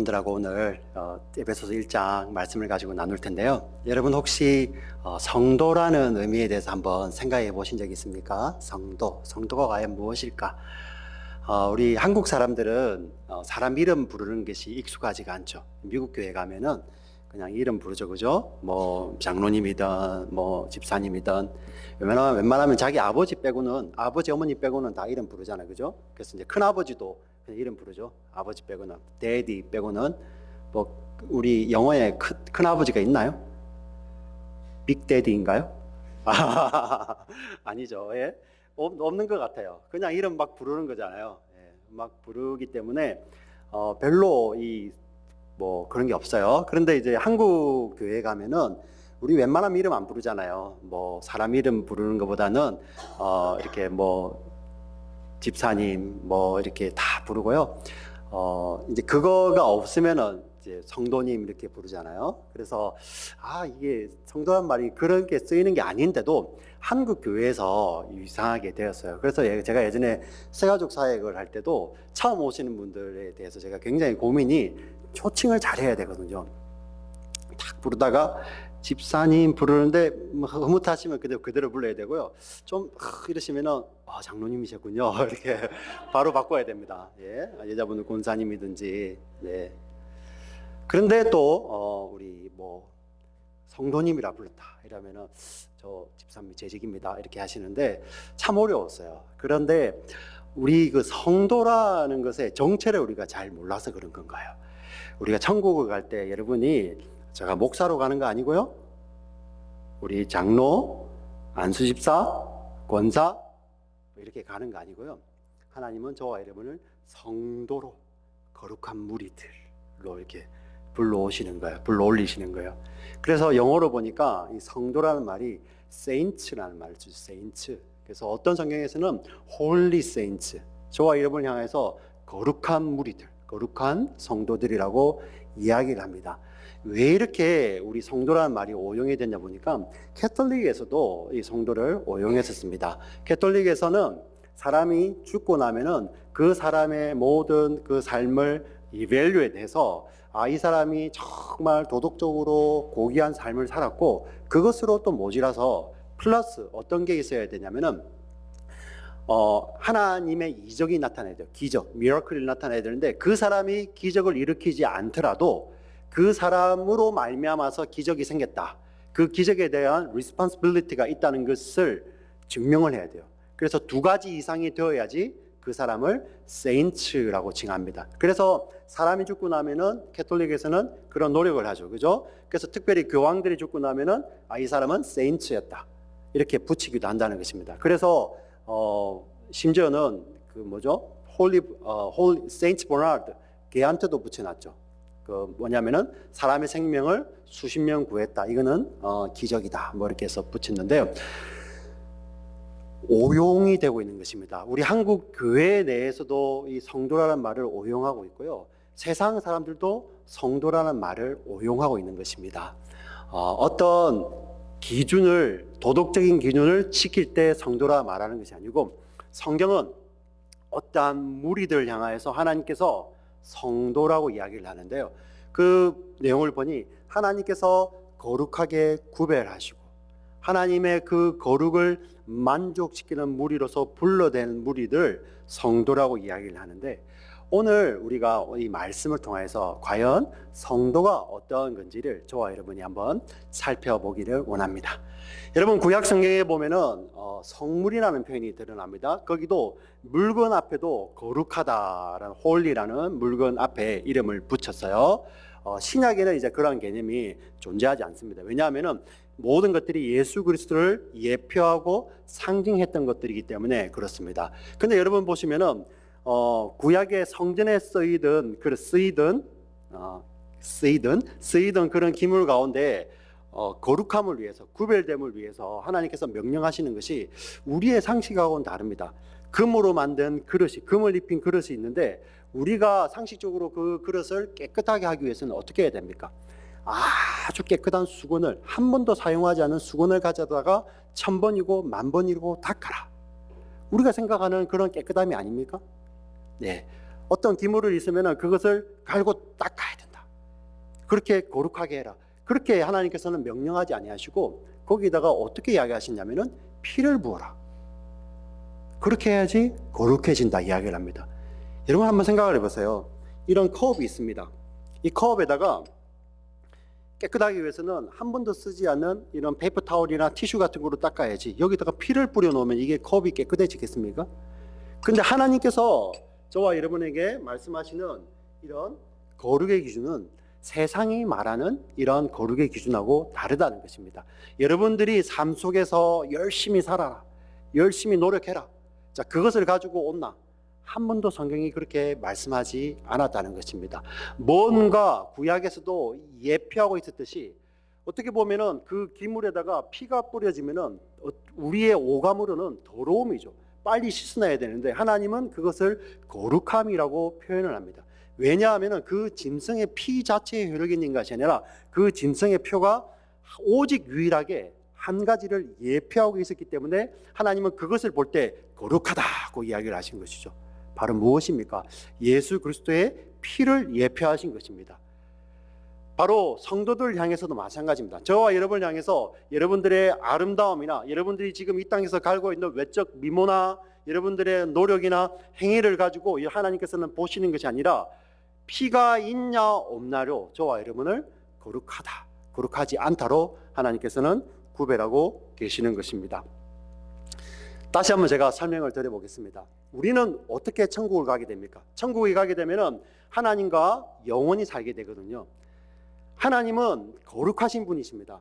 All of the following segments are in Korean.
여러분들하고 오늘 에베소서 1장 말씀을 가지고 나눌 텐데요. 여러분 혹시 성도라는 의미에 대해서 한번 생각해 보신 적 있습니까? 성도가 과연 무엇일까? 우리 한국 사람들은 사람 이름 부르는 것이 익숙하지가 않죠. 미국 교회 가면은 그냥 이름 부르죠, 그죠? 뭐 장로님이든 뭐 집사님이든 웬만하면 자기 아버지 빼고는, 아버지 어머니 빼고는 다 이름 부르잖아요, 그죠? 그래서 이제 큰 아버지도 그냥 이름 부르죠. 아버지 빼고는, 데디 빼고는. 뭐 우리 영어에 큰 아버지가 있나요? 빅데디인가요? 아니죠. 예? 없는 것 같아요. 그냥 이름 막 부르는 거잖아요. 예, 막 부르기 때문에 별로 뭐 그런 게 없어요. 그런데 이제 한국 교회 가면은 우리 웬만하면 이름 안 부르잖아요. 뭐 사람 이름 부르는 것보다는 이렇게 뭐 집사님 뭐 이렇게 다 부르고요. 이제 그거가 없으면은 이제 성도님 이렇게 부르잖아요. 그래서 이게 성도란 말이 그런 게 쓰이는 게 아닌데도 한국 교회에서 이상하게 되었어요. 그래서 제가 예전에 새가족 사역을 할 때도 처음 오시는 분들에 대해서 제가 굉장히 고민이 초칭을 잘해야 되거든요. 딱 부르다가 집사님 부르는데 흐뭇하시면 그대로 불러야 되고요. 좀 이러시면은 장로님이셨군요. 이렇게 바로 바꿔야 됩니다. 예, 여자분은 권사님이든지. 네. 그런데 또 우리 뭐 성도님이라 불렀다 이러면은 저 집사님 재직입니다 이렇게 하시는데 참 어려웠어요. 그런데 우리 그 성도라는 것의 정체를 우리가 잘 몰라서 그런 건가요? 우리가 천국을 갈 때 여러분이 제가 목사로 가는 거 아니고요. 우리 장로, 안수집사, 권사 이렇게 가는 거 아니고요. 하나님은 저와 여러분을 성도로 거룩한 무리들로 이렇게 불러오시는 거예요. 불러올리시는 거예요. 그래서 영어로 보니까 이 성도라는 말이 saints라는 말을 쓰죠. saints. 그래서 어떤 성경에서는 holy saints, 저와 여러분을 향해서 거룩한 무리들, 거룩한 성도들이라고 이야기를 합니다. 왜 이렇게 우리 성도라는 말이 오용이 됐냐 보니까 캐톨릭에서도 이 성도를 오용했었습니다. 캐톨릭에서는 사람이 죽고 나면은 그 사람의 모든 그 삶을 이밸류에 대해서 이 사람이 정말 도덕적으로 고귀한 삶을 살았고 그것으로 또 모자라서 플러스 어떤 게 있어야 되냐면은 하나님의 이적이 나타나야 돼요. 기적, 미러클이 나타나야 되는데 그 사람이 기적을 일으키지 않더라도 그 사람으로 말미암아서 기적이 생겼다. 그 기적에 대한 responsibility가 있다는 것을 증명을 해야 돼요. 그래서 두 가지 이상이 되어야지 그 사람을 saints라고 칭합니다. 그래서 사람이 죽고 나면은 캐톨릭에서는 그런 노력을 하죠. 그죠? 그래서 특별히 교황들이 죽고 나면은 이 사람은 saints였다. 이렇게 붙이기도 한다는 것입니다. 그래서 심지어는 그 뭐죠? 홀리 세인트 버나드 걔한테도 붙여놨죠. 그 뭐냐면은 사람의 생명을 수십 명 구했다. 이거는 기적이다. 뭐 이렇게 해서 붙였는데요. 오용이 되고 있는 것입니다. 우리 한국 교회 내에서도 이 성도라는 말을 오용하고 있고요. 세상 사람들도 성도라는 말을 오용하고 있는 것입니다. 어떤 기준을, 도덕적인 기준을 지킬 때 성도라 말하는 것이 아니고 성경은 어떠한 무리들을 향하여서 하나님께서 성도라고 이야기를 하는데요. 그 내용을 보니 하나님께서 거룩하게 구별하시고 하나님의 그 거룩을 만족시키는 무리로서 불러댄 무리들 성도라고 이야기를 하는데 오늘 우리가 이 말씀을 통해서 과연 성도가 어떤 건지를 저와 여러분이 한번 살펴보기를 원합니다. 여러분 구약 성경에 보면은 성물이라는 표현이 드러납니다. 거기도 물건 앞에도 거룩하다라는 홀리라는 물건 앞에 이름을 붙였어요. 신약에는 이제 그런 개념이 존재하지 않습니다. 왜냐하면은 모든 것들이 예수 그리스도를 예표하고 상징했던 것들이기 때문에 그렇습니다. 근데 여러분 보시면은 구약의 성전에 쓰이던 그런 기물 가운데 거룩함을 위해서, 구별됨을 위해서 하나님께서 명령하시는 것이 우리의 상식하고는 다릅니다. 금으로 만든 그릇이, 금을 입힌 그릇이 있는데 우리가 상식적으로 그 그릇을 깨끗하게 하기 위해서는 어떻게 해야 됩니까? 아주 깨끗한 수건을, 한 번도 사용하지 않은 수건을 가져다가 1000번이고 10,000번이고 닦아라. 우리가 생각하는 그런 깨끗함이 아닙니까? 네. 어떤 기물을 있으면 그것을 갈고 닦아야 된다. 그렇게 거룩하게 해라. 그렇게 하나님께서는 명령하지 아니하시고 거기다가 어떻게 이야기하시냐면은 피를 부어라. 그렇게 해야지 거룩해진다 이야기를 합니다. 여러분 한번 생각을 해보세요. 이런 컵이 있습니다. 이 컵에다가 깨끗하기 위해서는 한 번도 쓰지 않는 이런 페이퍼 타올이나 티슈 같은 거로 닦아야지. 여기다가 피를 뿌려 놓으면 이게 컵이 깨끗해지겠습니까? 근데 하나님께서 저와 여러분에게 말씀하시는 이런 거룩의 기준은 세상이 말하는 이런 거룩의 기준하고 다르다는 것입니다. 여러분들이 삶 속에서 열심히 살아라, 열심히 노력해라, 자, 그것을 가지고 온나? 한 번도 성경이 그렇게 말씀하지 않았다는 것입니다. 뭔가 구약에서도 예표하고 있었듯이 어떻게 보면은 그 기물에다가 피가 뿌려지면은 우리의 오감으로는 더러움이죠. 빨리 씻어내야 되는데 하나님은 그것을 거룩함이라고 표현을 합니다. 왜냐하면 그 짐승의 피 자체의 효력이 있는 것이 아니라 그 짐승의 표가 오직 유일하게 한 가지를 예표하고 있었기 때문에 하나님은 그것을 볼 때 거룩하다고 이야기를 하신 것이죠. 바로 무엇입니까? 예수 그리스도의 피를 예표하신 것입니다. 바로 성도들 향해서도 마찬가지입니다. 저와 여러분을 향해서 여러분들의 아름다움이나 여러분들이 지금 이 땅에서 갈고 있는 외적 미모나 여러분들의 노력이나 행위를 가지고 하나님께서는 보시는 것이 아니라 피가 있냐 없냐로 저와 여러분을 거룩하다, 거룩하지 않다로 하나님께서는 구별하고 계시는 것입니다. 다시 한번 제가 설명을 드려보겠습니다. 우리는 어떻게 천국을 가게 됩니까? 천국에 가게 되면 하나님과 영원히 살게 되거든요. 하나님은 거룩하신 분이십니다.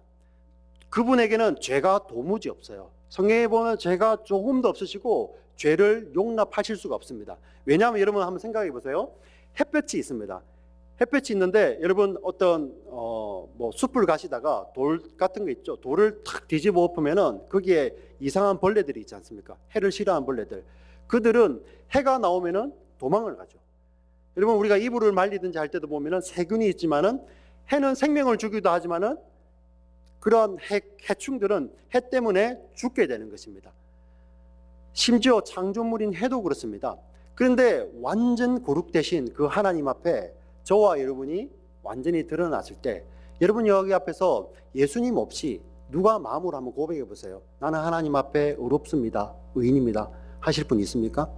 그분에게는 죄가 도무지 없어요. 성경에 보면 죄가 조금도 없으시고 죄를 용납하실 수가 없습니다. 왜냐하면 여러분 한번 생각해 보세요. 햇볕이 있습니다. 햇볕이 있는데 여러분 어떤 숲을 가시다가 돌 같은 거 있죠. 돌을 탁 뒤집어 엎으면은 거기에 이상한 벌레들이 있지 않습니까? 해를 싫어하는 벌레들. 그들은 해가 나오면은 도망을 가죠. 여러분 우리가 이불을 말리든지 할 때도 보면은 세균이 있지만은 해는 생명을 주기도 하지만은 그런 해충들은 해 때문에 죽게 되는 것입니다. 심지어 창조물인 해도 그렇습니다. 그런데 완전 거룩되신 그 하나님 앞에 저와 여러분이 완전히 드러났을 때 여러분 여기 앞에서 예수님 없이 누가 마음으로 한번 고백해 보세요. 나는 하나님 앞에 의롭습니다, 의인입니다 하실 분 있습니까?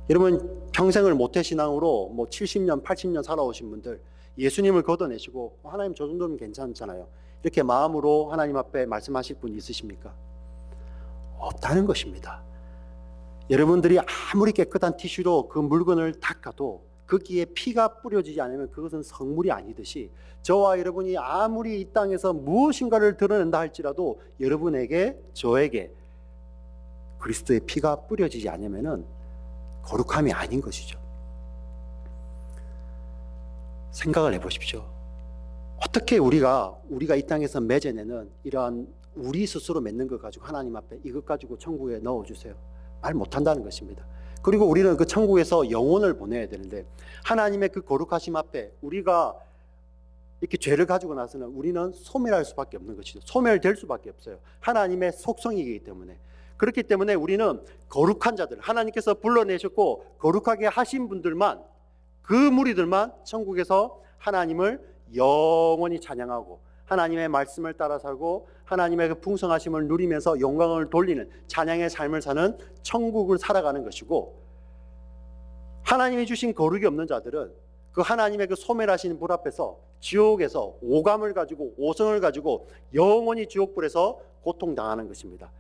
여러분 평생을 모태신앙으로 70년 80년 살아오신 분들 예수님을 걷어내시고 하나님 저 정도면 괜찮잖아요, 이렇게 마음으로 하나님 앞에 말씀하실 분 있으십니까? 없다는 것입니다. 여러분들이 아무리 깨끗한 티슈로 그 물건을 닦아도 거기에 피가 뿌려지지 않으면 그것은 성물이 아니듯이 저와 여러분이 아무리 이 땅에서 무엇인가를 드러낸다 할지라도 여러분에게 저에게 그리스도의 피가 뿌려지지 않으면 거룩함이 아닌 것이죠. 생각을 해보십시오. 어떻게 우리가 이 땅에서 맺어내는 이러한 우리 스스로 맺는 것 가지고 하나님 앞에 이것 가지고 천국에 넣어주세요, 말 못한다는 것입니다. 그리고 우리는 그 천국에서 영혼을 보내야 되는데 하나님의 그 거룩하심 앞에 우리가 이렇게 죄를 가지고 나서는 우리는 소멸할 수밖에 없는 것이죠. 소멸될 수밖에 없어요. 하나님의 속성이기 때문에. 그렇기 때문에 우리는 거룩한 자들, 하나님께서 불러내셨고 거룩하게 하신 분들만, 그 무리들만 천국에서 하나님을 영원히 찬양하고 하나님의 말씀을 따라 살고 하나님의 그 풍성하심을 누리면서 영광을 돌리는 찬양의 삶을 사는 천국을 살아가는 것이고, 하나님이 주신 거룩이 없는 자들은 그 하나님의 그 소멸하신 불 앞에서 지옥에서 오감을 가지고 오성을 가지고 영원히 지옥불에서 고통당하는 것입니다.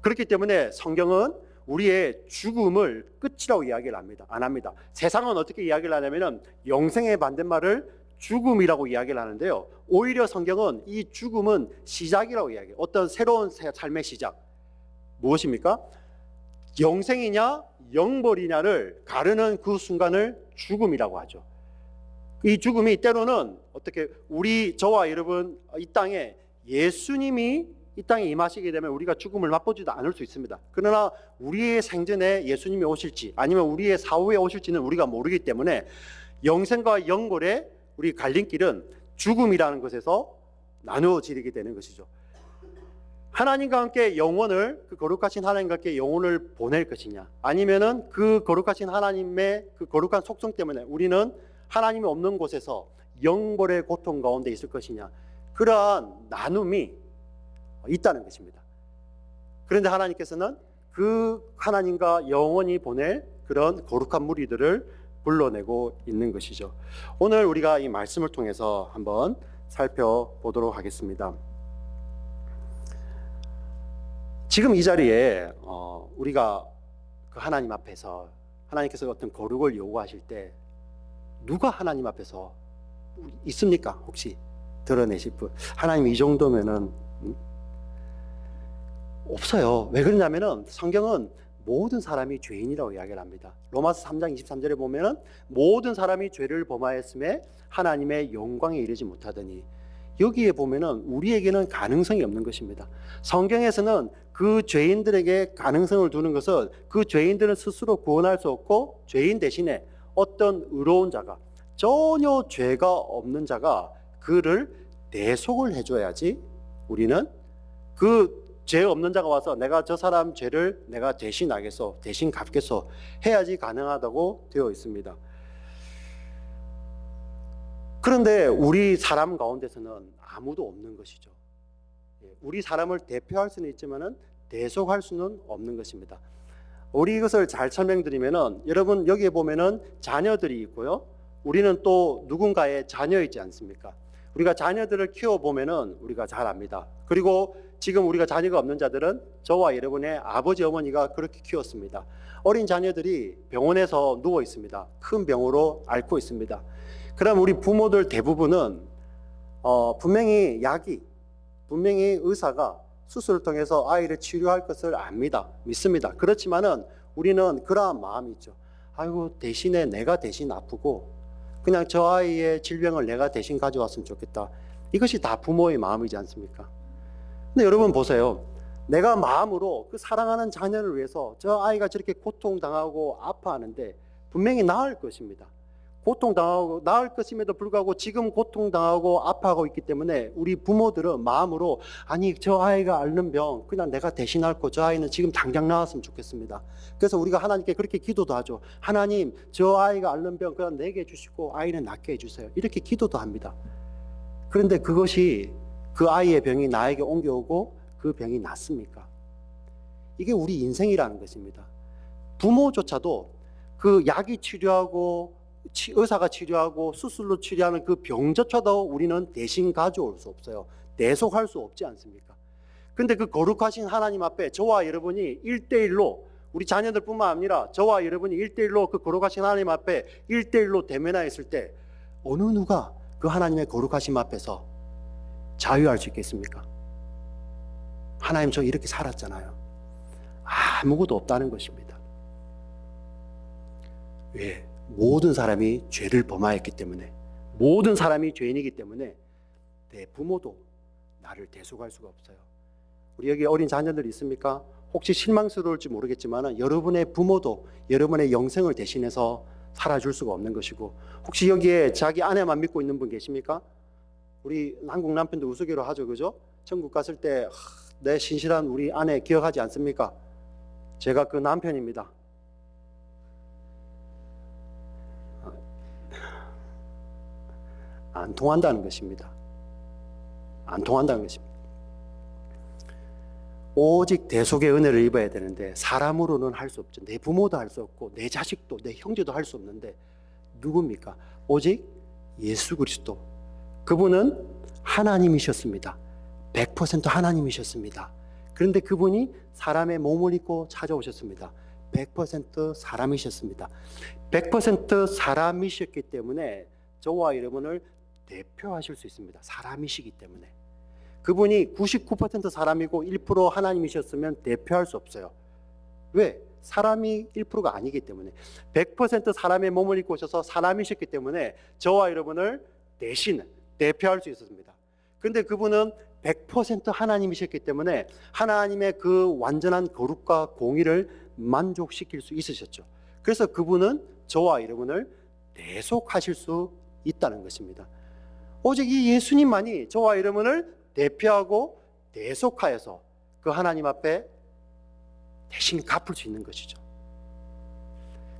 그렇기 때문에 성경은 우리의 죽음을 끝이라고 이야기를 안 합니다. 세상은 어떻게 이야기를 하냐면 영생의 반대말을 죽음이라고 이야기를 하는데요, 오히려 성경은 이 죽음은 시작이라고 이야기해요. 어떤 새로운 삶의 시작. 무엇입니까? 영생이냐 영벌이냐를 가르는 그 순간을 죽음이라고 하죠. 이 죽음이 때로는 어떻게 저와 여러분 이 땅에 예수님이 이 땅에 임하시게 되면 우리가 죽음을 맛보지도 않을 수 있습니다. 그러나 우리의 생전에 예수님이 오실지 아니면 우리의 사후에 오실지는 우리가 모르기 때문에 영생과 영벌의 우리 갈림길은 죽음이라는 것에서 나누어지게 되는 것이죠. 하나님과 함께 영혼을, 그 거룩하신 하나님과 함께 영혼을 보낼 것이냐, 아니면은 그 거룩하신 하나님의 그 거룩한 속성 때문에 우리는 하나님이 없는 곳에서 영벌의 고통 가운데 있을 것이냐, 그러한 나눔이 있다는 것입니다. 그런데 하나님께서는 그 하나님과 영원히 보낼 그런 거룩한 무리들을 불러내고 있는 것이죠. 오늘 우리가 이 말씀을 통해서 한번 살펴보도록 하겠습니다. 지금 이 자리에 우리가 그 하나님 앞에서 하나님께서 어떤 거룩을 요구하실 때 누가 하나님 앞에서 있습니까? 혹시 드러내실 분? 하나님 이 정도면은 없어요. 왜 그러냐면은 성경은 모든 사람이 죄인이라고 이야기를 합니다. 로마서 3장 23절에 보면은 모든 사람이 죄를 범하였음에 하나님의 영광에 이르지 못하더니, 여기에 보면은 우리에게는 가능성이 없는 것입니다. 성경에서는 그 죄인들에게 가능성을 두는 것은 그 죄인들은 스스로 구원할 수 없고, 죄인 대신에 어떤 의로운 자가, 전혀 죄가 없는 자가 그를 대속을 해줘야지 우리는 그 죄 없는 자가 와서 내가 저 사람 죄를 내가 대신하겠소, 대신 갚겠소 해야지 가능하다고 되어 있습니다. 그런데 우리 사람 가운데서는 아무도 없는 것이죠. 우리 사람을 대표할 수는 있지만은 대속할 수는 없는 것입니다. 우리 이것을 잘 설명드리면은, 여러분 여기에 보면은 자녀들이 있고요, 우리는 또 누군가의 자녀이지 않습니까? 우리가 자녀들을 키워보면은 우리가 잘 압니다. 그리고 지금 우리가 자녀가 없는 자들은 저와 여러분의 아버지 어머니가 그렇게 키웠습니다. 어린 자녀들이 병원에서 누워 있습니다. 큰 병으로 앓고 있습니다. 그럼 우리 부모들 대부분은 분명히 의사가 수술을 통해서 아이를 치료할 것을 압니다. 믿습니다. 그렇지만은 우리는 그러한 마음이 있죠. 아이고, 대신에 내가 대신 아프고 그냥 저 아이의 질병을 내가 대신 가져왔으면 좋겠다. 이것이 다 부모의 마음이지 않습니까? 근데 여러분 보세요. 내가 마음으로 그 사랑하는 자녀를 위해서 저 아이가 저렇게 고통당하고 아파하는데 분명히 나을 것입니다. 고통당하고 나을 것임에도 불구하고 지금 고통당하고 아파하고 있기 때문에 우리 부모들은 마음으로, 아니 저 아이가 앓는 병 그냥 내가 대신 앓고 저 아이는 지금 당장 나았으면 좋겠습니다. 그래서 우리가 하나님께 그렇게 기도도 하죠. 하나님, 저 아이가 앓는 병 그냥 내게 해주시고 아이는 낫게 해주세요. 이렇게 기도도 합니다. 그런데 그것이 그 아이의 병이 나에게 옮겨오고 그 병이 낫습니까? 이게 우리 인생이라는 것입니다. 부모조차도 그 약이 치료하고 의사가 치료하고 수술로 치료하는 그 병조차도 우리는 대신 가져올 수 없어요. 대속할 수 없지 않습니까? 근데 그 거룩하신 하나님 앞에 저와 여러분이 1대1로, 우리 자녀들뿐만 아니라 저와 여러분이 1대1로 그 거룩하신 하나님 앞에 1대1로 대면하였을 때 어느 누가 그 하나님의 거룩하심 앞에서 자유할 수 있겠습니까? 하나님, 저 이렇게 살았잖아요. 아무것도 없다는 것입니다. 왜? 모든 사람이 죄를 범하였기 때문에, 모든 사람이 죄인이기 때문에 내 부모도 나를 대속할 수가 없어요. 우리 여기 어린 자녀들 있습니까? 혹시 실망스러울지 모르겠지만 여러분의 부모도 여러분의 영생을 대신해서 살아줄 수가 없는 것이고, 혹시 여기에 자기 아내만 믿고 있는 분 계십니까? 우리 한국 남편도 우스개로 하죠, 그죠? 천국 갔을 때 내 신실한 우리 아내 기억하지 않습니까? 제가 그 남편입니다. 안 통한다는 것입니다. 안 통한다는 것입니다. 오직 대속의 은혜를 입어야 되는데 사람으로는 할 수 없죠. 내 부모도 할 수 없고 내 자식도 내 형제도 할 수 없는데 누굽니까? 오직 예수 그리스도. 그분은 하나님이셨습니다. 100% 하나님이셨습니다. 그런데 그분이 사람의 몸을 입고 찾아오셨습니다. 100% 사람이셨습니다. 100% 사람이셨기 때문에 저와 여러분을 대표하실 수 있습니다. 사람이시기 때문에. 그분이 99% 사람이고 1% 하나님이셨으면 대표할 수 없어요. 왜? 사람이 1%가 아니기 때문에. 100% 사람의 몸을 입고 오셔서 사람이셨기 때문에 저와 여러분을 대신 대표할 수 있었습니다. 그런데 그분은 100% 하나님이셨기 때문에 하나님의 그 완전한 거룩과 공의를 만족시킬 수 있으셨죠. 그래서 그분은 저와 여러분을 대속하실 수 있다는 것입니다. 오직 이 예수님만이 저와 여러분을 대표하고 대속하여서 그 하나님 앞에 대신 갚을 수 있는 것이죠.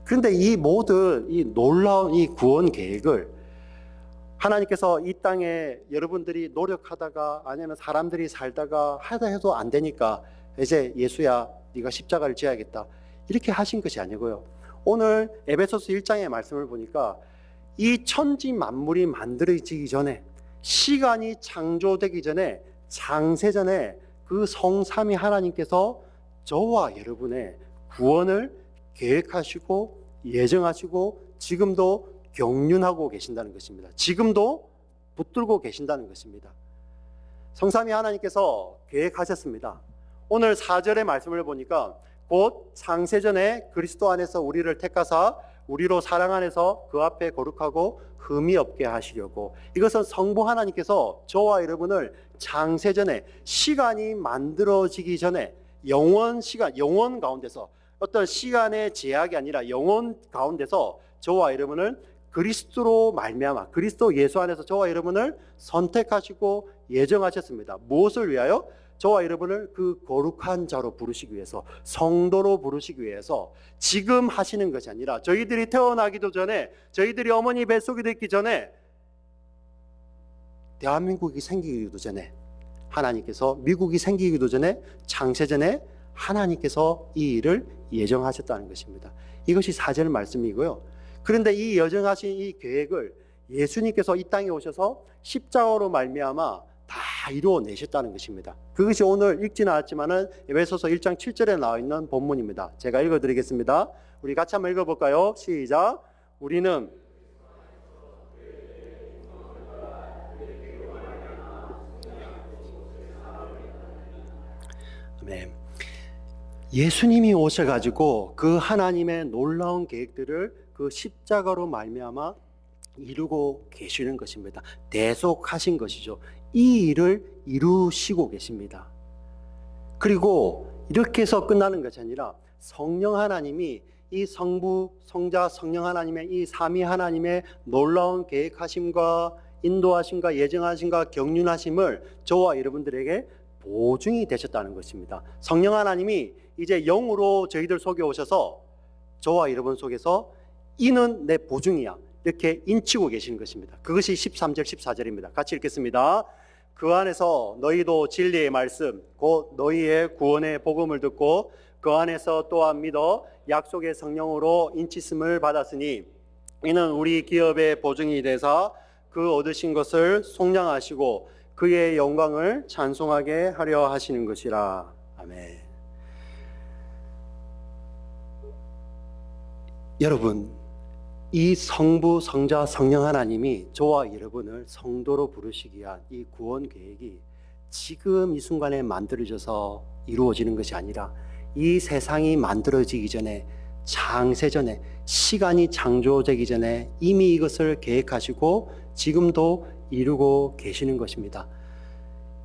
그런데 이 모든 이 놀라운 이 구원 계획을 하나님께서 이 땅에 여러분들이 노력하다가 아니면 사람들이 살다가 하다 해도 안 되니까 이제 예수야 네가 십자가를 지어야겠다 이렇게 하신 것이 아니고요. 오늘 에베소서 1장의 말씀을 보니까 이 천지 만물이 만들어지기 전에, 시간이 창조되기 전에, 창세전에 그 성삼위 하나님께서 저와 여러분의 구원을 계획하시고 예정하시고 지금도 경륜하고 계신다는 것입니다. 지금도 붙들고 계신다는 것입니다. 성삼위 하나님께서 계획하셨습니다. 오늘 4절의 말씀을 보니까 곧 창세전에 그리스도 안에서 우리를 택하사 우리로 사랑 안에서 그 앞에 거룩하고 흠이 없게 하시려고, 이것은 성부 하나님께서 저와 여러분을 창세전에, 시간이 만들어지기 전에, 영원 시간, 영원 가운데서, 어떤 시간의 제약이 아니라 영원 가운데서 저와 여러분을 그리스도로 말미암아, 그리스도 예수 안에서 저와 여러분을 선택하시고 예정하셨습니다. 무엇을 위하여? 저와 여러분을 그 거룩한 자로 부르시기 위해서, 성도로 부르시기 위해서. 지금 하시는 것이 아니라 저희들이 태어나기도 전에, 저희들이 어머니 뱃속에 있기 전에, 대한민국이 생기기도 전에 하나님께서, 미국이 생기기도 전에, 창세전에 하나님께서 이 일을 예정하셨다는 것입니다. 이것이 4절 말씀이고요. 그런데 이 예정하신 이 계획을 예수님께서 이 땅에 오셔서 십자가로 말미암아 다 이루어내셨다는 것입니다. 그것이 오늘 읽지는 않았지만은 에베소서 1장 7절에 나와 있는 본문입니다. 제가 읽어드리겠습니다. 우리 같이 한번 읽어볼까요? 시작. 우리는 아멘. 예수님이 오셔가지고 그 하나님의 놀라운 계획들을 그 십자가로 말미암아 이루고 계시는 것입니다. 대속하신 것이죠. 이 일을 이루시고 계십니다. 그리고 이렇게 해서 끝나는 것이 아니라 성령 하나님이 이 성부, 성자, 성령 하나님의 이 삼위 하나님의 놀라운 계획하심과 인도하심과 예정하심과 경륜하심을 저와 여러분들에게 보증이 되셨다는 것입니다. 성령 하나님이 이제 영으로 저희들 속에 오셔서 저와 여러분 속에서 이는 내 보증이야 이렇게 인치고 계시는 것입니다. 그것이 13절 14절입니다. 같이 읽겠습니다. 그 안에서 너희도 진리의 말씀 곧 너희의 구원의 복음을 듣고 그 안에서 또한 믿어 약속의 성령으로 인치심을 받았으니 이는 우리 기업의 보증이 되사 그 얻으신 것을 속량하시고 그의 영광을 찬송하게 하려 하시는 것이라. 아멘. 여러분, 이 성부, 성자, 성령 하나님이 저와 여러분을 성도로 부르시기 위한 이 구원 계획이 지금 이 순간에 만들어져서 이루어지는 것이 아니라 이 세상이 만들어지기 전에, 창세전에, 시간이 창조되기 전에 이미 이것을 계획하시고 지금도 이루고 계시는 것입니다.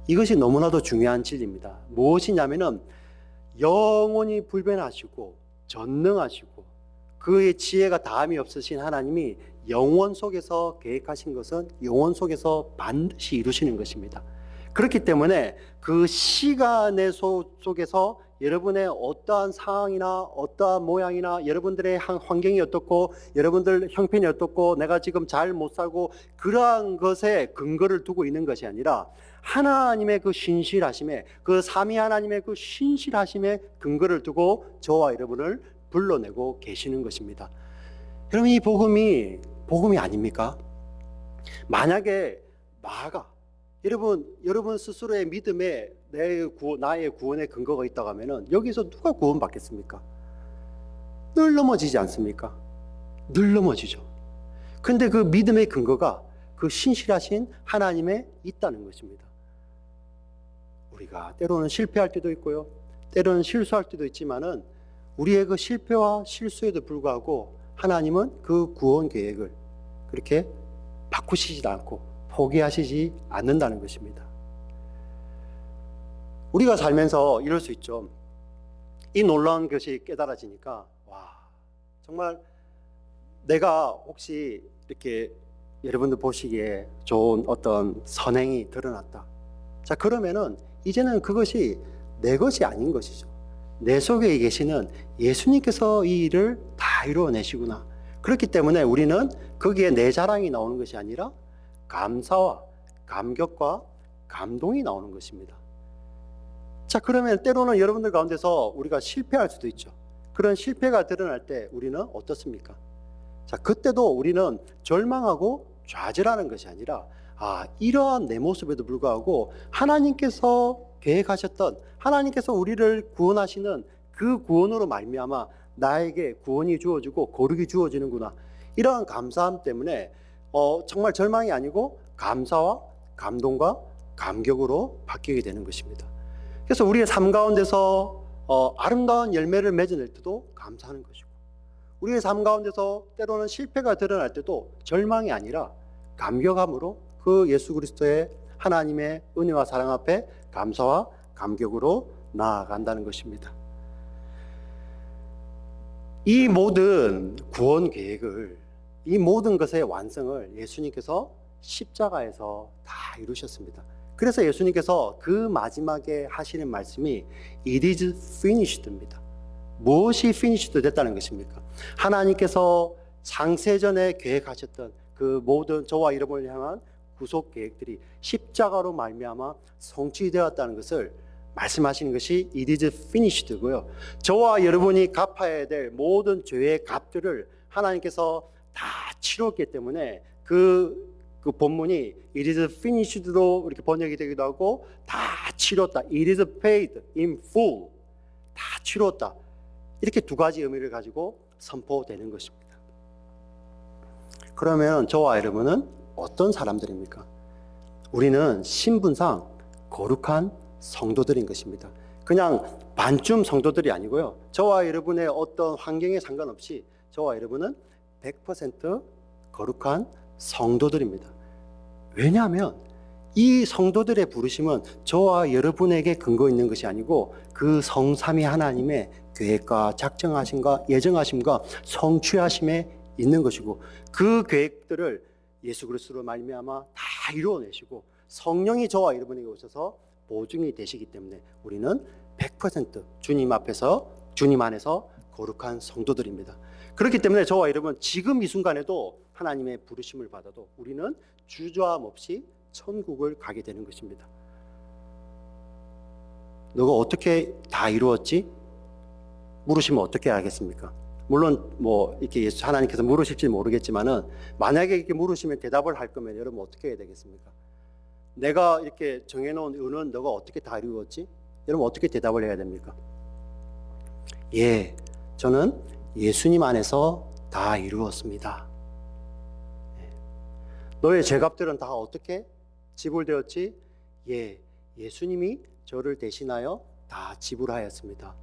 이것이 너무나도 중요한 진리입니다. 무엇이냐면은 영원히 불변하시고 전능하시고 그의 지혜가 다함이 없으신 하나님이 영원 속에서 계획하신 것은 영원 속에서 반드시 이루시는 것입니다. 그렇기 때문에 그 시간의 속에서 여러분의 어떠한 상황이나 어떠한 모양이나 여러분들의 환경이 어떻고 여러분들 형편이 어떻고 내가 지금 잘 못 살고 그러한 것에 근거를 두고 있는 것이 아니라 하나님의 그 신실하심에, 그 삼위 하나님의 그 신실하심에 근거를 두고 저와 여러분을 불러내고 계시는 것입니다. 여러분, 이 복음이 아닙니까? 만약에 나가 여러분 스스로의 믿음에 나의 구원의 근거가 있다고 하면은 여기서 누가 구원받겠습니까? 늘 넘어지지 않습니까? 늘 넘어지죠. 근데 그 믿음의 근거가 그 신실하신 하나님에 있다는 것입니다. 우리가 때로는 실패할 때도 있고요, 때로는 실수할 때도 있지만은 우리의 그 실패와 실수에도 불구하고 하나님은 그 구원 계획을 그렇게 바꾸시지 않고 포기하시지 않는다는 것입니다. 우리가 살면서 이럴 수 있죠. 이 놀라운 것이 깨달아지니까 와, 정말 내가 혹시 이렇게 여러분들 보시기에 좋은 어떤 선행이 드러났다. 자, 그러면은 이제는 그것이 내 것이 아닌 것이죠. 내 속에 계시는 예수님께서 이 일을 다 이루어내시구나. 그렇기 때문에 우리는 거기에 내 자랑이 나오는 것이 아니라 감사와 감격과 감동이 나오는 것입니다. 자, 그러면 때로는 여러분들 가운데서 우리가 실패할 수도 있죠. 그런 실패가 드러날 때 우리는 어떻습니까? 자, 그때도 우리는 절망하고 좌절하는 것이 아니라 이러한 내 모습에도 불구하고 하나님께서 계획하셨던, 하나님께서 우리를 구원하시는 그 구원으로 말미암아 나에게 구원이 주어지고 거룩이 주어지는구나. 이러한 감사함 때문에 정말 절망이 아니고 감사와 감동과 감격으로 바뀌게 되는 것입니다. 그래서 우리의 삶 가운데서 아름다운 열매를 맺어낼 때도 감사하는 것이고, 우리의 삶 가운데서 때로는 실패가 드러날 때도 절망이 아니라 감격함으로 그 예수 그리스도의 하나님의 은혜와 사랑 앞에 감사와 감격으로 나아간다는 것입니다. 이 모든 구원 계획을, 이 모든 것의 완성을 예수님께서 십자가에서 다 이루셨습니다. 그래서 예수님께서 그 마지막에 하시는 말씀이 It is finished입니다. 무엇이 finished 됐다는 것입니까? 하나님께서 창세전에 계획하셨던 그 모든 저와 여러분을 향한 구속 계획들이 십자가로 말미암아 성취되었다는 것을 말씀하시는 것이 It is finished고요. 저와 여러분이 갚아야 될 모든 죄의 값들을 하나님께서 다 치렀기 때문에 그 본문이 It is finished로 이렇게 번역이 되기도 하고 다 치렀다, It is paid in full, 다 치렀다, 이렇게 두 가지 의미를 가지고 선포되는 것입니다. 그러면 저와 여러분은 어떤 사람들입니까? 우리는 신분상 거룩한 성도들인 것입니다. 그냥 반쯤 성도들이 아니고요, 저와 여러분의 어떤 환경에 상관없이 저와 여러분은 100% 거룩한 성도들입니다. 왜냐하면 이 성도들의 부르심은 저와 여러분에게 근거 있는 것이 아니고 그 성삼위 하나님의 계획과 작정하심과 예정하심과 성취하심에 있는 것이고, 그 계획들을 예수 그리스도로 말미암아 다 이루어내시고 성령이 저와 여러분에게 오셔서 보증이 되시기 때문에 우리는 100% 주님 앞에서, 주님 안에서 거룩한 성도들입니다. 그렇기 때문에 저와 여러분 지금 이 순간에도 하나님의 부르심을 받아도 우리는 주저함 없이 천국을 가게 되는 것입니다. 너가 어떻게 다 이루었지? 물으시면 어떻게 알겠습니까? 물론 이렇게 예수 하나님께서 물으실지 모르겠지만은, 만약에 이렇게 물으시면 대답을 할 거면 여러분 어떻게 해야 되겠습니까? 내가 이렇게 정해놓은 의는 너가 어떻게 다 이루었지? 여러분 어떻게 대답을 해야 됩니까? 예, 저는 예수님 안에서 다 이루었습니다. 너의 죄값들은 다 어떻게 지불되었지? 예, 예수님이 저를 대신하여 다 지불하였습니다.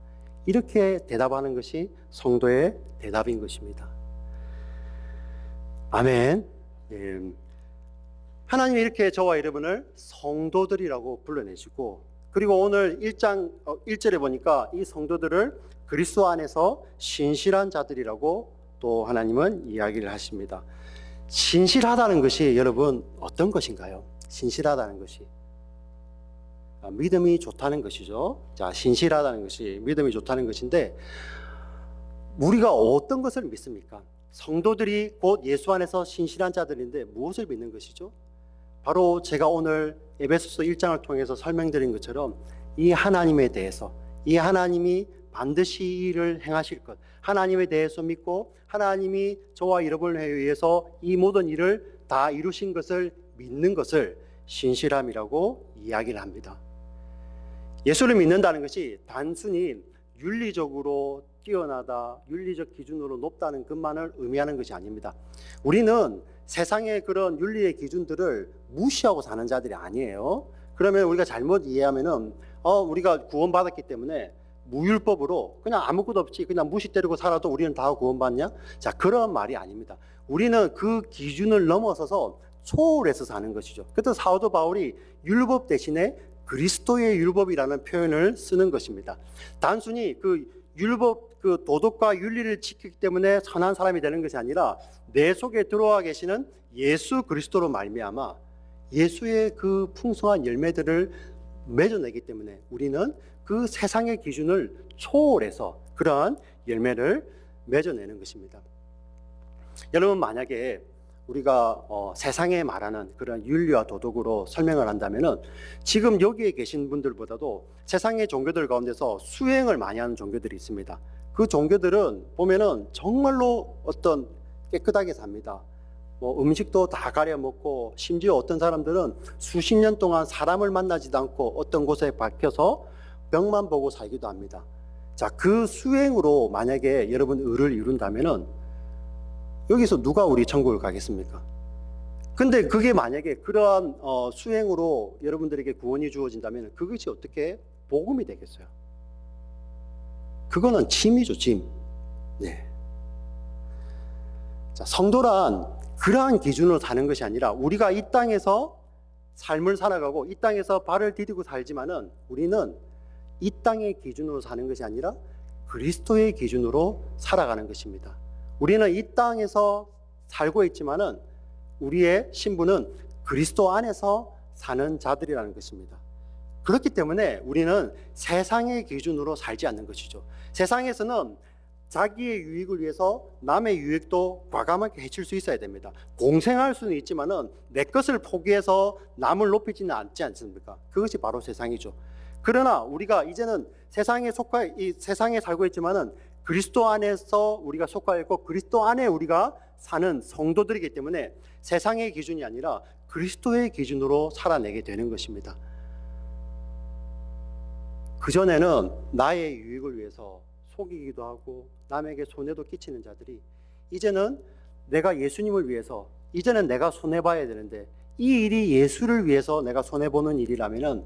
이렇게 대답하는 것이 성도의 대답인 것입니다. 아멘. 예. 하나님이 이렇게 저와 여러분을 성도들이라고 불러내시고, 그리고 오늘 1절에 보니까 이 성도들을 그리스도 안에서 신실한 자들이라고 또 하나님은 이야기를 하십니다. 신실하다는 것이 여러분 어떤 것인가요? 신실하다는 것이 믿음이 좋다는 것이죠. 자, 신실하다는 것이 믿음이 좋다는 것인데, 우리가 어떤 것을 믿습니까? 성도들이 곧 예수 안에서 신실한 자들인데 무엇을 믿는 것이죠? 바로 제가 오늘 에베소서 1장을 통해서 설명드린 것처럼 이 하나님에 대해서, 이 하나님이 반드시 이 일을 행하실 것, 하나님에 대해서 믿고 하나님이 저와 여러분을 위해서 이 모든 일을 다 이루신 것을 믿는 것을 신실함이라고 이야기를 합니다. 예수를 믿는다는 것이 단순히 윤리적으로 뛰어나다, 윤리적 기준으로 높다는 것만을 의미하는 것이 아닙니다. 우리는 세상의 그런 윤리의 기준들을 무시하고 사는 자들이 아니에요. 그러면 우리가 잘못 이해하면은 우리가 구원받았기 때문에 무율법으로 그냥 아무것도 없이 그냥 무시 때리고 살아도 우리는 다 구원받냐? 자, 그런 말이 아닙니다. 우리는 그 기준을 넘어서서 초월해서 사는 것이죠. 그래서 사도 바울이 율법 대신에 그리스도의 율법이라는 표현을 쓰는 것입니다. 단순히 그 율법, 그 도덕과 윤리를 지키기 때문에 선한 사람이 되는 것이 아니라 내 속에 들어와 계시는 예수 그리스도로 말미암아 예수의 그 풍성한 열매들을 맺어내기 때문에 우리는 그 세상의 기준을 초월해서 그러한 열매를 맺어내는 것입니다. 여러분, 만약에 우리가 세상에 말하는 그런 윤리와 도덕으로 설명을 한다면은 지금 여기에 계신 분들보다도 세상의 종교들 가운데서 수행을 많이 하는 종교들이 있습니다. 그 종교들은 보면은 정말로 어떤 깨끗하게 삽니다. 뭐 음식도 다 가려 먹고, 심지어 어떤 사람들은 수십 년 동안 사람을 만나지도 않고 어떤 곳에 박혀서 벽만 보고 살기도 합니다. 자, 그 수행으로 만약에 여러분 의를 이룬다면은 여기서 누가 우리 천국을 가겠습니까? 근데 그게 만약에 그러한 수행으로 여러분들에게 구원이 주어진다면 그것이 어떻게 복음이 되겠어요? 그거는 짐이죠, 짐. 네. 자, 성도란 그러한 기준으로 사는 것이 아니라 우리가 이 땅에서 삶을 살아가고 이 땅에서 발을 디디고 살지만은 우리는 이 땅의 기준으로 사는 것이 아니라 그리스도의 기준으로 살아가는 것입니다. 우리는 이 땅에서 살고 있지만은 우리의 신분은 그리스도 안에서 사는 자들이라는 것입니다. 그렇기 때문에 우리는 세상의 기준으로 살지 않는 것이죠. 세상에서는 자기의 유익을 위해서 남의 유익도 과감하게 해칠 수 있어야 됩니다. 공생할 수는 있지만은 내 것을 포기해서 남을 높이지는 않지 않습니까? 그것이 바로 세상이죠. 그러나 우리가 이제는 세상에 살고 있지만은 그리스도 안에서 우리가 속하여 있고 그리스도 안에 우리가 사는 성도들이기 때문에 세상의 기준이 아니라 그리스도의 기준으로 살아내게 되는 것입니다. 그전에는 나의 유익을 위해서 속이기도 하고 남에게 손해도 끼치는 자들이 이제는 내가 예수님을 위해서 이제는 내가 손해봐야 되는데 이 일이 예수를 위해서 내가 손해보는 일이라면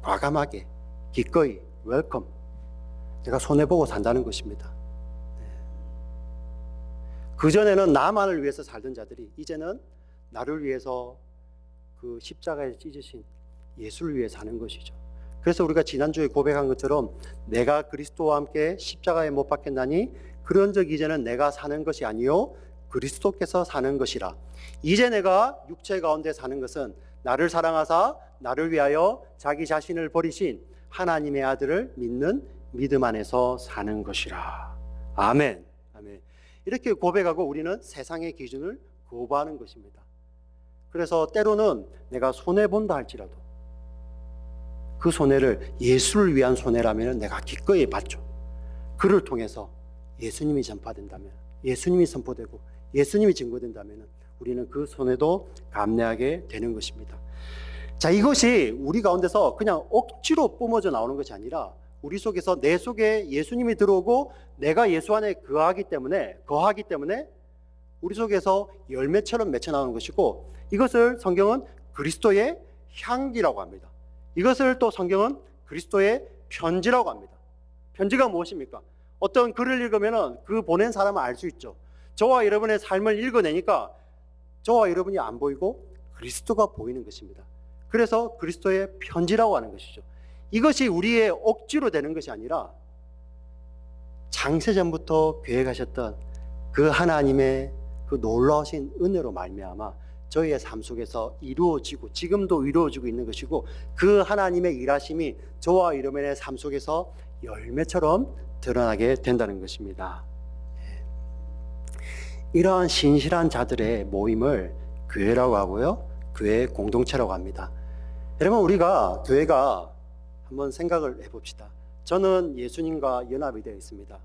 과감하게 기꺼이 웰컴, 내가 손해보고 산다는 것입니다. 그전에는 나만을 위해서 살던 자들이 이제는 나를 위해서 그 십자가에 찢으신 예수를 위해 사는 것이죠. 그래서 우리가 지난주에 고백한 것처럼 내가 그리스도와 함께 십자가에 못 박혔나니 그런즉 이제는 내가 사는 것이 아니요 그리스도께서 사는 것이라. 이제 내가 육체 가운데 사는 것은 나를 사랑하사 나를 위하여 자기 자신을 버리신 하나님의 아들을 믿는 믿음 안에서 사는 것이라. 아멘. 아멘. 이렇게 고백하고 우리는 세상의 기준을 거부하는 것입니다. 그래서 때로는 내가 손해본다 할지라도 그 손해를 예수를 위한 손해라면 내가 기꺼이 받죠. 그를 통해서 예수님이 전파된다면, 예수님이 선포되고 예수님이 증거된다면 우리는 그 손해도 감내하게 되는 것입니다. 자, 이것이 우리 가운데서 그냥 억지로 뿜어져 나오는 것이 아니라 우리 속에서 내 속에 예수님이 들어오고 내가 예수 안에 거하기 때문에 우리 속에서 열매처럼 맺혀 나오는 것이고 이것을 성경은 그리스도의 향기라고 합니다. 이것을 또 성경은 그리스도의 편지라고 합니다. 편지가 무엇입니까? 어떤 글을 읽으면 그 보낸 사람은 알 수 있죠. 저와 여러분의 삶을 읽어내니까 저와 여러분이 안 보이고 그리스도가 보이는 것입니다. 그래서 그리스도의 편지라고 하는 것이죠. 이것이 우리의 억지로 되는 것이 아니라 장세전부터 계획하셨던 그 하나님의 그 놀라우신 은혜로 말미암아 저희의 삶 속에서 이루어지고 지금도 이루어지고 있는 것이고 그 하나님의 일하심이 저와 여러분의 삶 속에서 열매처럼 드러나게 된다는 것입니다. 이러한 신실한 자들의 모임을 교회라고 하고요, 교회 공동체라고 합니다. 여러분, 우리가 교회가 한번 생각을 해봅시다. 저는 예수님과 연합이 되어 있습니다.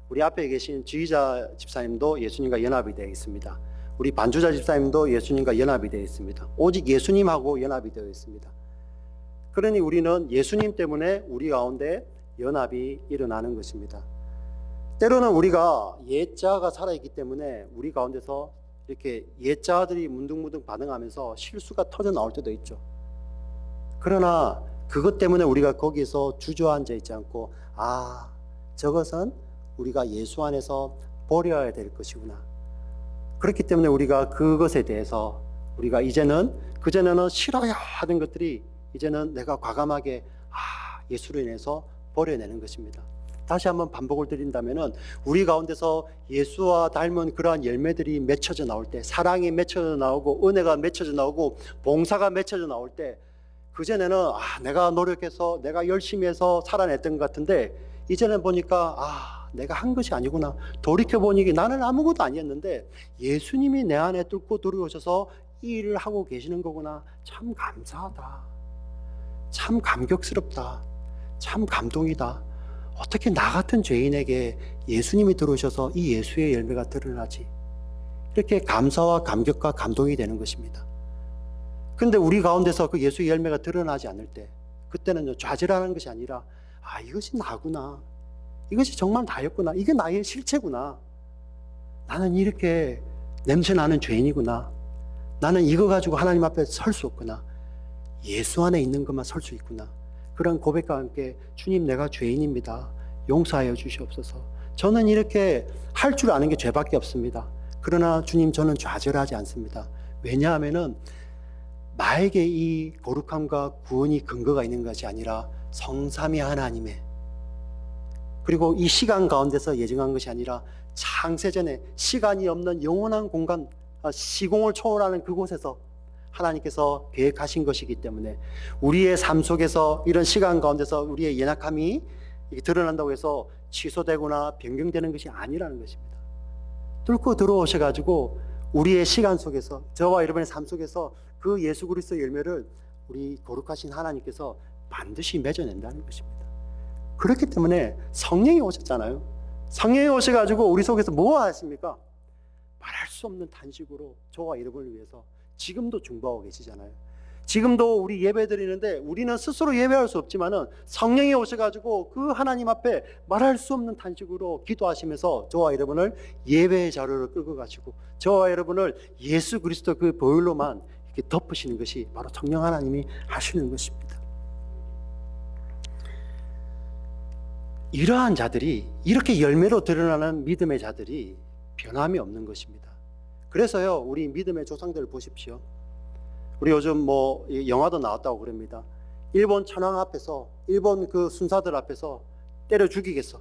우리 앞에 계신 지휘자 집사님도 예수님과 연합이 되어 있습니다. 우리 반주자 집사님도 예수님과 연합이 되어 있습니다. 오직 예수님하고 연합이 되어 있습니다. 그러니 우리는 예수님 때문에 우리 가운데 연합이 일어나는 것입니다. 때로는 우리가 옛자가 살아있기 때문에 우리 가운데서 이렇게 옛자들이 문득문득 반응하면서 실수가 터져 나올 때도 있죠. 그러나 그것 때문에 우리가 거기서 주저앉아 있지 않고 저것은 우리가 예수 안에서 버려야 될 것이구나. 그렇기 때문에 우리가 그것에 대해서 우리가 이제는 그전에는 싫어야 하던 것들이 이제는 내가 과감하게 예수로 인해서 버려내는 것입니다. 다시 한번 반복을 드린다면은 우리 가운데서 예수와 닮은 그러한 열매들이 맺혀져 나올 때, 사랑이 맺혀져 나오고 은혜가 맺혀져 나오고 봉사가 맺혀져 나올 때 그전에는 내가 노력해서 내가 열심히 해서 살아냈던 것 같은데 이제는 보니까 내가 한 것이 아니구나. 돌이켜보니 나는 아무것도 아니었는데 예수님이 내 안에 뚫고 들어오셔서 이 일을 하고 계시는 거구나. 참 감사하다. 참 감격스럽다. 참 감동이다. 어떻게 나 같은 죄인에게 예수님이 들어오셔서 이 예수의 열매가 드러나지? 이렇게 감사와 감격과 감동이 되는 것입니다. 근데 우리 가운데서 그 예수의 열매가 드러나지 않을 때, 그때는 좌절하는 것이 아니라 이것이 나구나. 이것이 정말 나였구나. 이게 나의 실체구나. 나는 이렇게 냄새나는 죄인이구나. 나는 이거 가지고 하나님 앞에 설 수 없구나. 예수 안에 있는 것만 설 수 있구나. 그런 고백과 함께 주님, 내가 죄인입니다. 용서하여 주시옵소서. 저는 이렇게 할 줄 아는 게 죄밖에 없습니다. 그러나 주님, 저는 좌절하지 않습니다. 왜냐하면은 나에게 이 거룩함과 구원이 근거가 있는 것이 아니라 성삼위 하나님의, 그리고 이 시간 가운데서 예정한 것이 아니라 창세전에 시간이 없는 영원한 공간, 시공을 초월하는 그곳에서 하나님께서 계획하신 것이기 때문에 우리의 삶 속에서 이런 시간 가운데서 우리의 연약함이 드러난다고 해서 취소되거나 변경되는 것이 아니라는 것입니다. 뚫고 들어오셔가지고 우리의 시간 속에서, 저와 여러분의 삶 속에서 그 예수 그리스도의 열매를 우리 거룩하신 하나님께서 반드시 맺어낸다는 것입니다. 그렇기 때문에 성령이 오셨잖아요. 성령이 오셔가지고 우리 속에서 뭐 하십니까? 말할 수 없는 탄식으로 저와 여러분을 위해서 지금도 중보하고 계시잖아요. 지금도 우리 예배 드리는데 우리는 스스로 예배할 수 없지만은 성령이 오셔가지고 그 하나님 앞에 말할 수 없는 탄식으로 기도하시면서 저와 여러분을 예배의 자료를 끌고 가시고 저와 여러분을 예수 그리스도 그 보혈로만 이렇게 덮으시는 것이 바로 성령 하나님이 하시는 것입니다. 이러한 자들이, 이렇게 열매로 드러나는 믿음의 자들이 변함이 없는 것입니다. 그래서요, 우리 믿음의 조상들을 보십시오. 우리 요즘 영화도 나왔다고 그럽니다. 일본 천황 앞에서, 일본 그 순사들 앞에서 때려 죽이겠어.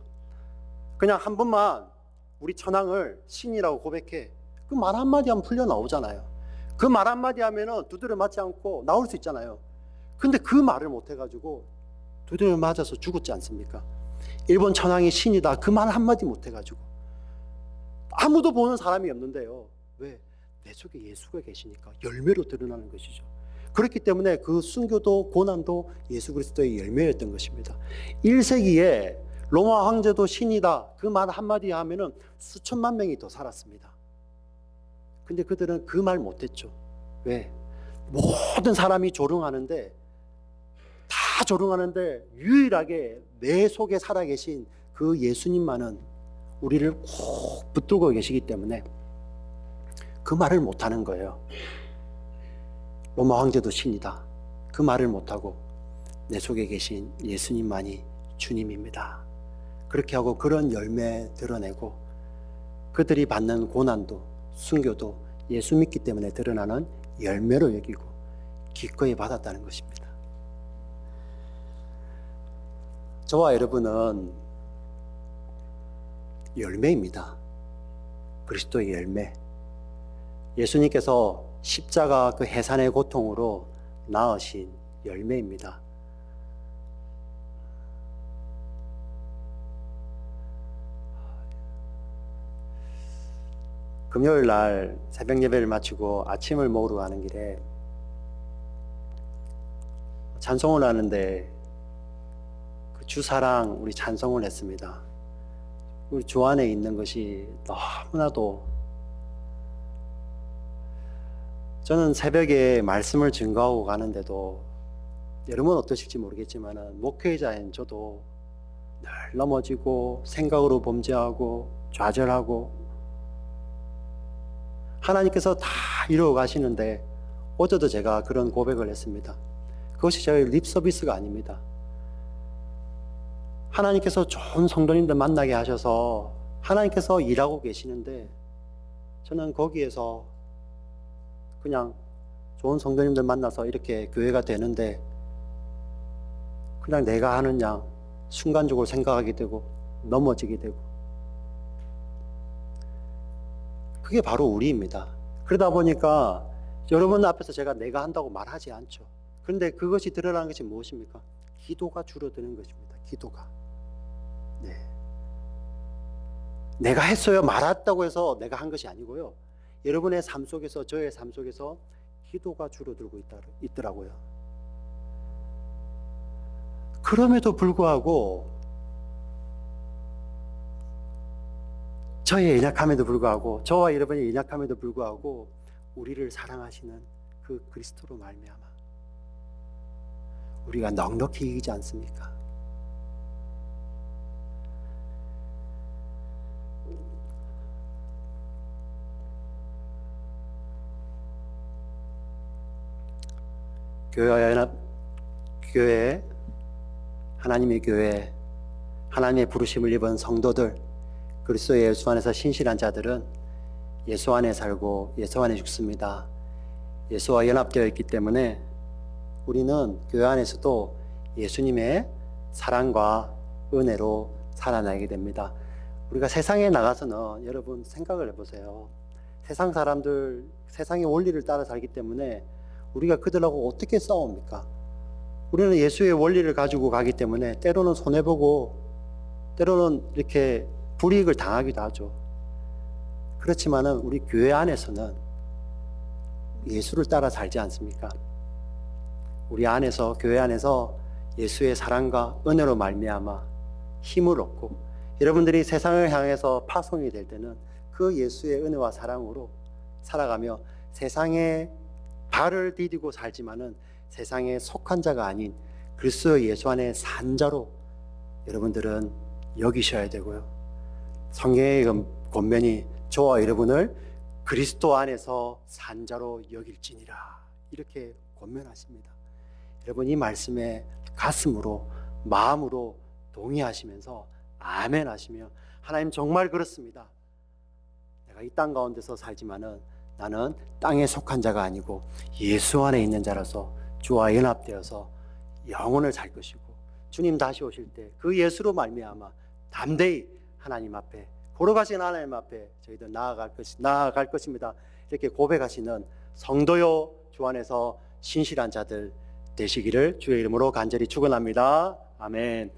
그냥 한 번만 우리 천황을 신이라고 고백해. 그 말 한마디 하면 풀려 나오잖아요. 그 말 한마디 하면은 두드려 맞지 않고 나올 수 있잖아요. 근데 그 말을 못해가지고 두드려 맞아서 죽었지 않습니까? 일본 천황이 신이다. 그 말 한마디 못해가지고. 아무도 보는 사람이 없는데요. 왜? 내 속에 예수가 계시니까 열매로 드러나는 것이죠. 그렇기 때문에 그 순교도 고난도 예수 그리스도의 열매였던 것입니다. 1세기에 로마 황제도 신이다. 그 말 한마디 하면은 수천만 명이 더 살았습니다. 근데 그들은 그 말 못했죠. 왜? 모든 사람이 조롱하는데, 다 조롱하는데 유일하게 내 속에 살아계신 그 예수님만은 우리를 꼭 붙들고 계시기 때문에 그 말을 못하는 거예요. 로마 황제도 신이다. 그 말을 못하고 내 속에 계신 예수님만이 주님입니다. 그렇게 하고 그런 열매 드러내고 그들이 받는 고난도 순교도 예수 믿기 때문에 드러나는 열매로 여기고 기꺼이 받았다는 것입니다. 저와 여러분은 열매입니다. 그리스도의 열매. 예수님께서 십자가 그 해산의 고통으로 낳으신 열매입니다. 금요일 날 새벽 예배를 마치고 아침을 먹으러 가는 길에 찬송을 하는데 그 주사랑 우리 찬송을 했습니다. 우리 주 안에 있는 것이 너무나도, 저는 새벽에 말씀을 증거하고 가는데도 여러분은 어떠실지 모르겠지만 목회자인 저도 늘 넘어지고 생각으로 범죄하고 좌절하고, 하나님께서 다 이루어 가시는데 어제도 제가 그런 고백을 했습니다. 그것이 저의 립 서비스가 아닙니다. 하나님께서 좋은 성도님들 만나게 하셔서 하나님께서 일하고 계시는데 저는 거기에서 그냥 좋은 성도님들 만나서 이렇게 교회가 되는데 그냥 내가 하는 양 순간적으로 생각하게 되고 넘어지게 되고, 그게 바로 우리입니다. 그러다 보니까 여러분 앞에서 제가 내가 한다고 말하지 않죠. 그런데 그것이 드러나는 것이 무엇입니까? 기도가 줄어드는 것입니다. 기도가. 네. 내가 했어요, 말았다고 해서 내가 한 것이 아니고요. 여러분의 삶 속에서, 저의 삶 속에서 기도가 줄어들고 있더라고요. 그럼에도 불구하고, 저의 연약함에도 불구하고, 저와 여러분의 연약함에도 불구하고 우리를 사랑하시는 그 그리스도로 말미암아 우리가 넉넉히 이기지 않습니까? 교회, 하나님의 교회, 하나님의 부르심을 입은 성도들, 그리스도 예수 안에서 신실한 자들은 예수 안에 살고 예수 안에 죽습니다. 예수와 연합되어 있기 때문에 우리는 교회 안에서도 예수님의 사랑과 은혜로 살아나게 됩니다. 우리가 세상에 나가서는 여러분 생각을 해보세요. 세상 사람들, 세상의 원리를 따라 살기 때문에 우리가 그들하고 어떻게 싸웁니까? 우리는 예수의 원리를 가지고 가기 때문에 때로는 손해보고 때로는 이렇게 불이익을 당하기도 하죠. 그렇지만은 우리 교회 안에서는 예수를 따라 살지 않습니까? 우리 안에서, 교회 안에서 예수의 사랑과 은혜로 말미암아 힘을 얻고, 여러분들이 세상을 향해서 파송이 될 때는 그 예수의 은혜와 사랑으로 살아가며 세상에 발을 디디고 살지만은 세상에 속한 자가 아닌 그리스도 예수 안에 산 자로 여러분들은 여기셔야 되고요. 성경의 권면이 저와 여러분을 그리스도 안에서 산 자로 여길지니라 이렇게 권면하십니다. 여러분 이 말씀에 가슴으로 마음으로 동의하시면서 아멘 하시며, 하나님 정말 그렇습니다. 내가 이 땅 가운데서 살지만은 나는 땅에 속한 자가 아니고 예수 안에 있는 자라서 주와 연합되어서 영원을 살 것이고, 주님 다시 오실 때 그 예수로 말미암아 담대히 하나님 앞에, 걸어가신 하나님 앞에 저희들 나아갈 것입니다. 이렇게 고백하시는 성도요 주 안에서 신실한 자들 되시기를 주의 이름으로 간절히 축원합니다. 아멘.